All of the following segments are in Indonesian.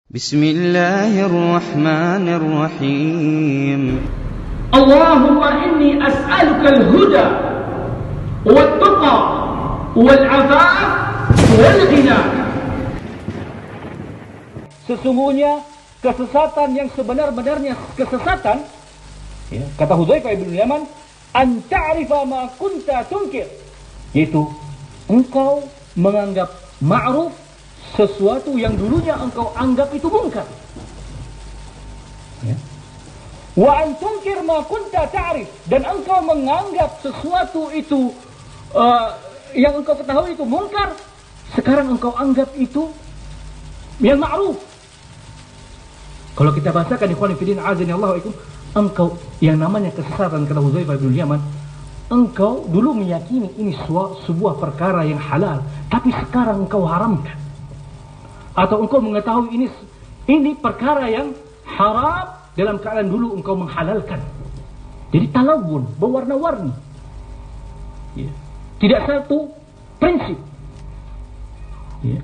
بسم الله الرحمن الرحيم اللهم إني أسألك الهدى والتقى والعفاف والغنى. Sesungguhnya kesesatan yang sebenar-benarnya kesesatan, ya, kata Hudzaifah bin Yaman, an ta'rifa ma kunta tunkir, yaitu engkau menganggap ma'ruf sesuatu yang dulunya engkau anggap itu mungkar. Ya. Wa an tunkir ma kunta ta'rif, dan engkau menganggap sesuatu itu yang engkau ketahui itu mungkar, sekarang engkau anggap itu yang ma'ruf. Kalau kita bahasakan ikhwan fillah azanillahu wa ikum, engkau yang namanya kesesatan, kata Hudzaifah bin Yaman, engkau dulu meyakini ini sebuah perkara yang halal, tapi sekarang engkau haramkan. Atau engkau mengetahui ini perkara yang haram, dalam keadaan dulu engkau menghalalkan. Jadi talawun, berwarna-warni, ya. Tidak satu prinsip, ya.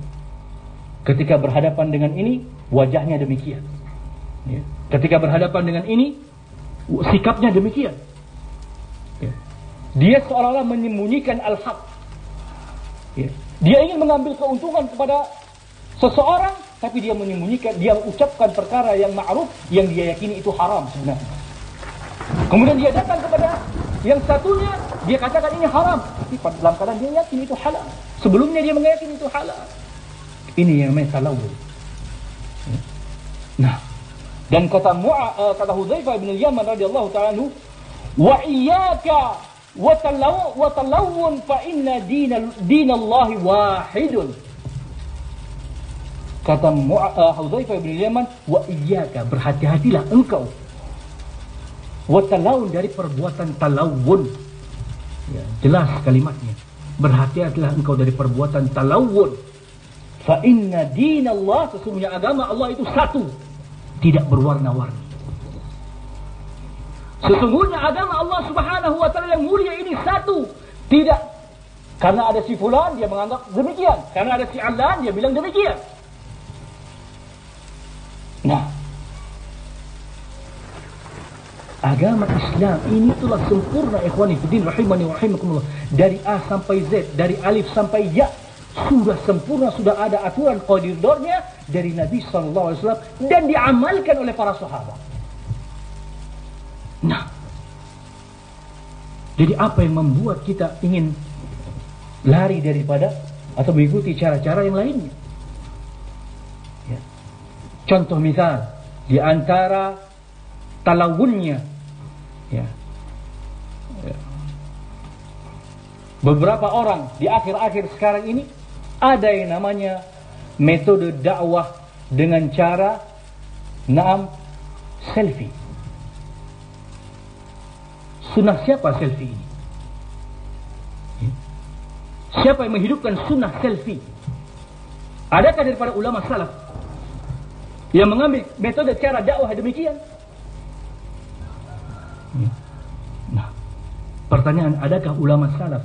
Ketika berhadapan dengan ini, wajahnya demikian, ya. Ketika berhadapan dengan ini, sikapnya demikian, ya. Dia seolah-olah menyembunyikan al-haq, ya. Dia ingin mengambil keuntungan kepada seseorang, tapi dia menyembunyikan, dia ucapkan perkara yang ma'ruf yang dia yakini itu haram sebenarnya. Kemudian dia datang kepada yang satunya, dia katakan ini haram, tapi dalam keadaan dia yakin itu halal. Sebelumnya dia meyakini itu halal. Ini yang namanya talawun. Nah, dan kata Hudzaifah bin Yaman radhiyallahu ta'ala anhu, wa iyyaka wa talawun fa inna dinallahi wahidun. Kata Hudzaifah bin Yaman, wa iyyaka, berhati-hatilah engkau, wa talawun, dari perbuatan talawun, ya, jelas kalimatnya, berhati-hatilah engkau dari perbuatan talawun. Fa inna dinallah, sesungguhnya agama Allah itu satu, tidak berwarna-warni. Sesungguhnya agama Allah subhanahu wa ta'ala yang mulia ini satu, tidak karena ada si fulan dia menganggap demikian, karena ada si alan dia bilang demikian. Nah, agama Islam ini telah sempurna ikhwani fiddin rahimani wa rahimakumullah. Dari A sampai Z, dari alif sampai ya, sudah sempurna, sudah ada aturan koridornya dari Nabi SAW dan diamalkan oleh para sahabat. Nah, jadi apa yang membuat kita ingin lari daripada atau mengikuti cara-cara yang lainnya? Ya. Contoh misal, di antara talawunnya, ya, beberapa orang di akhir-akhir sekarang ini ada yang namanya metode dakwah dengan cara selfie. Sunnah siapa selfie ini? Siapa yang menghidupkan sunnah selfie? Adakah daripada ulama salaf yang mengambil metode cara dakwah demikian? Nah, pertanyaan, adakah ulama salaf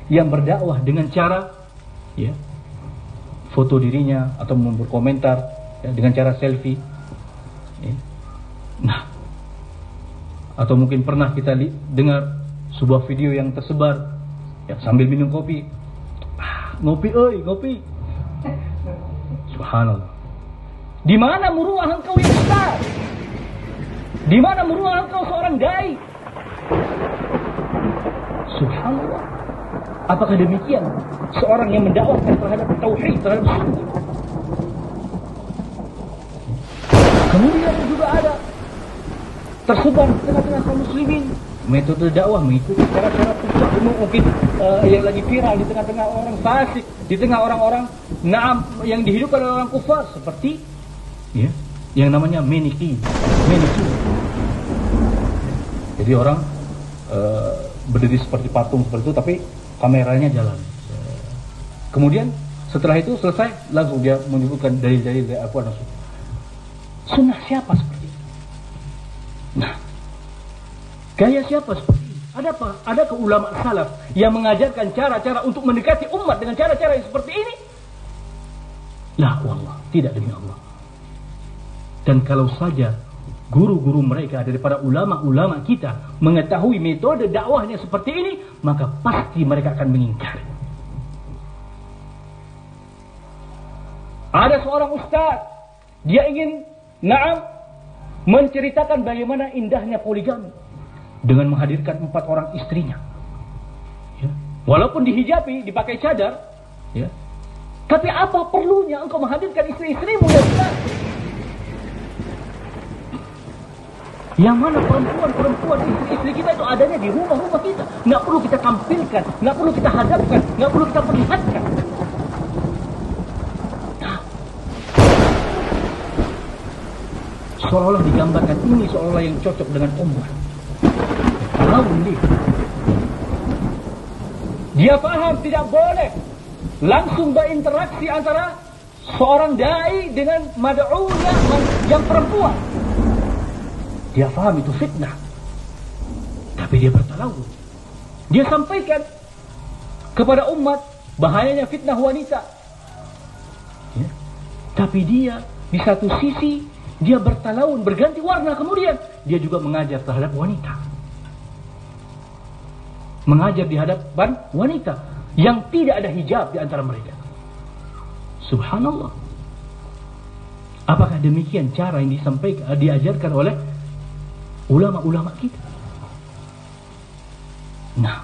yang berdakwah dengan cara, ya, foto dirinya atau berkomentar, ya, dengan cara selfie, ya. Nah, atau mungkin pernah kita dengar sebuah video yang tersebar, ya, sambil minum kopi, ngopi, ngopi, subhanallah. Di mana muruah engkau yang besar? Di mana muruah engkau seorang dai? Subhanallah. Apakah demikian seorang yang mendakwahkan terhadap tauhid, terhadap sunnah? Kemudian juga ada tersebar di tengah-tengah kaum muslimin metode dakwah mengikuti cara-cara pusat, mungkin yang lagi viral di tengah-tengah orang fasik, di tengah orang-orang yang dihidupkan oleh orang kufar, seperti, ya, yang namanya mannequin. Jadi orang berdiri seperti patung seperti itu, tapi kameranya jalan. Kemudian setelah itu selesai, langsung dia menyebutkan dalil-dalil dari Al-Quran. Sunnah siapa seperti itu? Nah, gaya siapa seperti ini? Adakah ulama salaf yang mengajarkan cara-cara untuk mendekati umat dengan cara-cara yang seperti ini? La wallah, tidak, demi Allah. Dan kalau saja guru-guru mereka daripada ulama-ulama kita mengetahui metode dakwahnya seperti ini, maka pasti mereka akan mengingkari. Ada seorang ustaz, dia ingin menceritakan bagaimana indahnya poligami dengan menghadirkan 4 orang istrinya. Ya. Walaupun dihijabi, dipakai cadar, ya. Tapi apa perlunya engkau menghadirkan istri-istrimu, ya ustaz? Yang mana perempuan-perempuan istri-istri kita itu adanya di rumah-rumah kita. Nggak perlu kita tampilkan, nggak perlu kita hadapkan, nggak perlu kita perlihatkan. Nah, seolah-olah digambarkan ini seolah-olah yang cocok dengan umat. Lawan dia paham tidak boleh langsung berinteraksi antara seorang dai dengan mad'unya yang perempuan. Dia faham itu fitnah. Tapi dia bertalawun. Dia sampaikan kepada umat bahayanya fitnah wanita. Ya. Tapi dia di satu sisi dia bertalawun, berganti warna, kemudian dia juga mengajar terhadap wanita. Mengajar di hadapan wanita yang tidak ada hijab di antara mereka. Subhanallah. Apakah demikian cara yang disampaikan, diajarkan oleh ulama-ulama kita? Nah,